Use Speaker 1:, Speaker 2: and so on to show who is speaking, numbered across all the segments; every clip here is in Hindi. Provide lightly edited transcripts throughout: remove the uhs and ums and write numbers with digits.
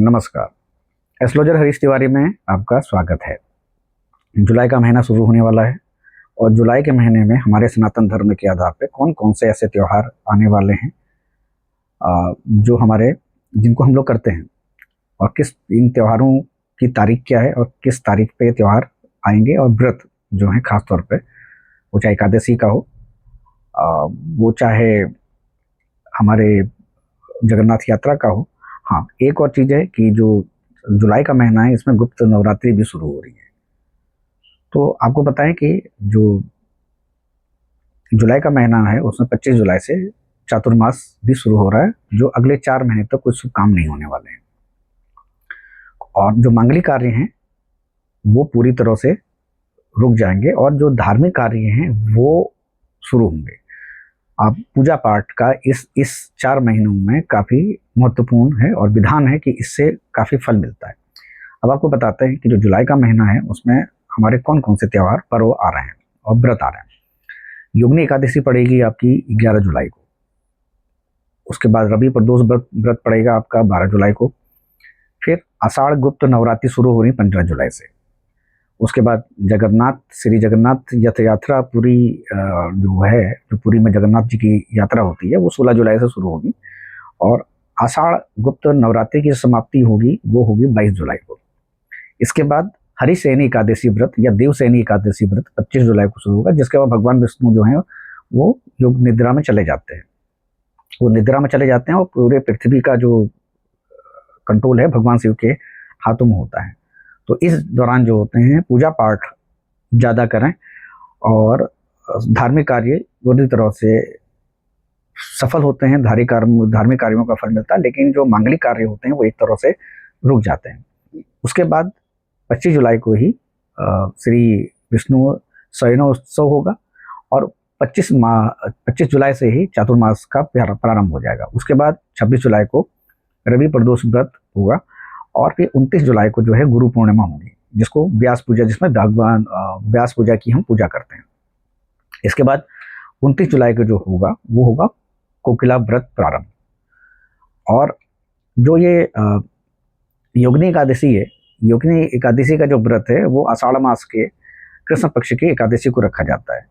Speaker 1: नमस्कार। एस्ट्रोलॉजर हरीश तिवारी में आपका स्वागत है। जुलाई का महीना शुरू होने वाला है और जुलाई के महीने में हमारे सनातन धर्म के आधार पे कौन कौन से ऐसे त्यौहार आने वाले हैं जो हमारे जिनको हम लोग करते हैं और किस इन त्योहारों की तारीख क्या है और किस तारीख पे ये त्यौहार आएंगे और व्रत जो है खास तौर पे वो चाहे एकादशी का हो वो चाहे हमारे जगन्नाथ यात्रा का हो। हाँ, एक और चीज़ है कि जो जुलाई का महीना है इसमें गुप्त नवरात्रि भी शुरू हो रही है। तो आपको पता है कि जो जुलाई का महीना है उसमें 25 जुलाई से चातुर्मास भी शुरू हो रहा है, जो अगले 4 महीने तक कोई शुभ काम नहीं होने वाले हैं और जो मांगलिक कार्य हैं वो पूरी तरह से रुक जाएंगे और जो धार्मिक कार्य हैं वो शुरू होंगे। आप पूजा पाठ का इस 4 महीनों में काफ़ी महत्वपूर्ण है और विधान है कि इससे काफ़ी फल मिलता है। अब आपको बताते हैं कि जो जुलाई का महीना है उसमें हमारे कौन कौन से त्यौहार पर्व आ रहे हैं और व्रत आ रहे हैं। योगिनी एकादशी पड़ेगी आपकी 11 जुलाई को। उसके बाद रवि प्रदोष व्रत पड़ेगा आपका 12 जुलाई को। फिर आषाढ़ गुप्त नवरात्रि शुरू हो रही 15 जुलाई से। उसके बाद श्री जगन्नाथ रथ यात्रा पूरी जो पुरी में जगन्नाथ जी की यात्रा होती है वो 16 जुलाई से शुरू होगी और आषाढ़ गुप्त नवरात्रि की समाप्ति होगी वो होगी 22 जुलाई को। इसके बाद हरिशयनी एकादशी व्रत या देवशयनी एकादशी व्रत 25 जुलाई को शुरू होगा, जिसके बाद भगवान विष्णु जो है वो योग निद्रा में चले जाते हैं। वो निद्रा में चले जाते हैं और पूरे पृथ्वी का जो कंट्रोल है भगवान शिव के हाथों में होता है। तो इस दौरान जो होते हैं पूजा पाठ ज़्यादा करें और धार्मिक कार्य पूरी तरह से सफल होते हैं। धार्मिक कार्यों का फल मिलता है, लेकिन जो मांगलिक कार्य होते हैं वो एक तरह से रुक जाते हैं। उसके बाद 25 जुलाई को ही श्री विष्णु शयनोत्सव होगा और 25 जुलाई से ही चातुर्मास का प्रारंभ हो जाएगा। उसके बाद 26 जुलाई को रवि प्रदोष व्रत होगा और फिर 29 जुलाई को जो है गुरु पूर्णिमा होगी, जिसको व्यास पूजा, जिसमें भगवान व्यास पूजा की हम पूजा करते हैं। इसके बाद 29 जुलाई को जो होगा वो होगा कोकिला व्रत प्रारंभ। और जो ये योगिनी एकादशी है, योगिनी एकादशी का जो व्रत है वो आषाढ़ मास के कृष्ण पक्ष की एकादशी को रखा जाता है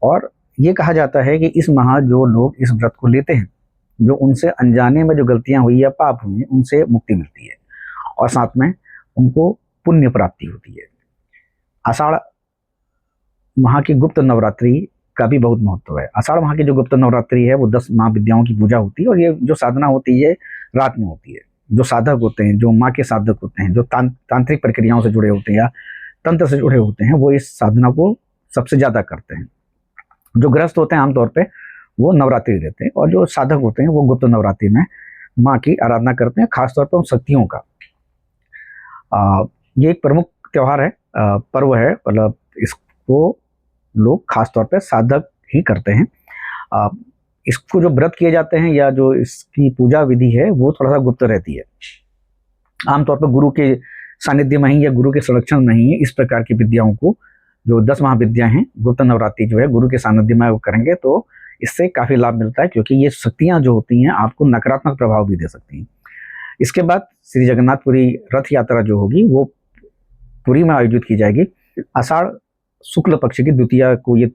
Speaker 1: और ये कहा जाता है कि इस माह जो लोग इस व्रत को लेते हैं, जो उनसे अनजाने में जो गलतियां हुई या पाप हुई हैं उनसे मुक्ति मिलती है और साथ में उनको पुण्य प्राप्ति होती है। आषाढ़ माह की गुप्त नवरात्रि का भी बहुत महत्व है। आषाढ़ माह की जो गुप्त नवरात्रि है वो 10 महाविद्याओं की पूजा होती है और ये जो साधना होती है रात में होती है। जो साधक होते हैं, जो माँ के साधक होते हैं, जो तांत्रिक प्रक्रियाओं से जुड़े होते हैं या तंत्र से जुड़े होते हैं, वो इस साधना को सबसे ज़्यादा करते हैं। जो गृहस्थ होते हैं आमतौर पर वो नवरात्रि रहते हैं और जो साधक होते हैं वो गुप्त नवरात्रि में माँ की आराधना करते हैं, खासतौर पर उन शक्तियों का। ये एक प्रमुख त्यौहार है, पर्व है, मतलब इसको लोग खासतौर पे साधक ही करते हैं। इसको जो व्रत किए जाते हैं या जो इसकी पूजा विधि है वो थोड़ा सा गुप्त रहती है। आमतौर पर गुरु के सानिध्य में ही या गुरु के संरक्षण में ही इस प्रकार की विद्याओं को, जो 10 महाविद्या हैं, गुप्त नवरात्रि जो है गुरु के सानिध्य में वो करेंगे तो इससे काफ़ी लाभ मिलता है, क्योंकि ये शक्तियाँ जो होती हैं आपको नकारात्मक प्रभाव भी दे सकती हैं। इसके बाद श्री जगन्नाथपुरी रथ यात्रा जो होगी वो पुरी में आयोजित की जाएगी। आषाढ़ शुक्ल पक्ष की द्वितीया को ये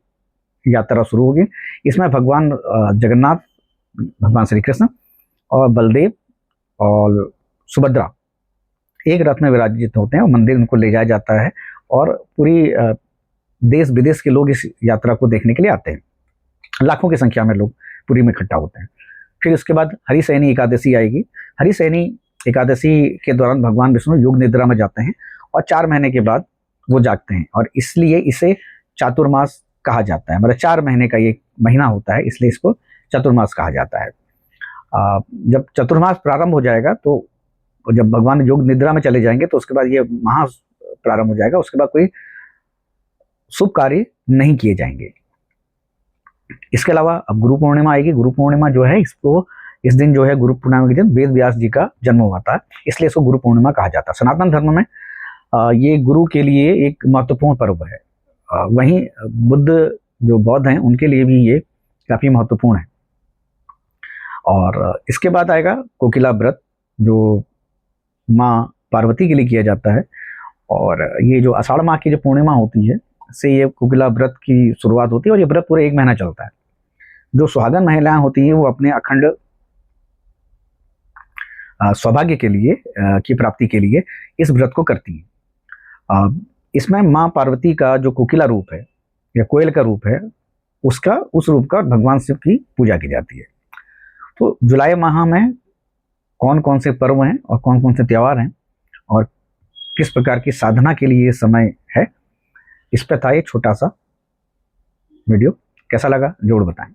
Speaker 1: यात्रा शुरू होगी। इसमें भगवान जगन्नाथ, भगवान श्री कृष्ण और बलदेव और सुभद्रा एक रथ में विराजित होते हैं और मंदिर उनको ले जाया जाता है और पूरी देश विदेश के लोग इस यात्रा को देखने के लिए आते हैं। लाखों की संख्या में लोग पुरी में इकट्ठा होते हैं। फिर उसके बाद हरिशयनी एकादशी आएगी। हरिशयनी एकादशी के दौरान भगवान विष्णु योग निद्रा में जाते हैं और 4 महीने के बाद वो जागते हैं और इसलिए इसे चातुर्मास कहा जाता है। मतलब 4 महीने का ये महीना होता है, इसलिए इसको चातुर्मास कहा जाता है। जब चतुर्मास प्रारंभ हो जाएगा तो जब भगवान योग निद्रा में चले जाएंगे तो उसके बाद ये माह प्रारंभ हो जाएगा। उसके बाद कोई शुभ कार्य नहीं किए जाएंगे। इसके अलावा अब गुरु पूर्णिमा आएगी। गुरु पूर्णिमा जो है इस दिन जो है गुरु पूर्णिमा के दिन वेद व्यास जी का जन्म हुआ था, इसलिए इसको गुरु पूर्णिमा कहा जाता है। सनातन धर्म में ये गुरु के लिए एक महत्वपूर्ण पर्व है। वहीं जो बौद्ध हैं उनके लिए भी ये काफ़ी महत्वपूर्ण है। और इसके बाद आएगा कोकिला व्रत, जो माँ पार्वती के लिए किया जाता है। और ये जो आषाढ़ माह की जो पूर्णिमा होती है से ये कोकिला व्रत की शुरुआत होती है और ये व्रत पूरे 1 महीना चलता है। जो सुहागन महिलाएं होती हैं वो अपने अखंड सौभाग्य के लिए की प्राप्ति के लिए इस व्रत को करती हैं। इसमें माँ पार्वती का जो कोकिला रूप है या कोयल का रूप है उस रूप का भगवान शिव की पूजा की जाती है। तो जुलाई माह में कौन कौन से पर्व हैं और कौन कौन से त्यौहार हैं और किस प्रकार की साधना के लिए ये समय है, इस पर था ये छोटा सा वीडियो। कैसा लगा जरूर बताएं।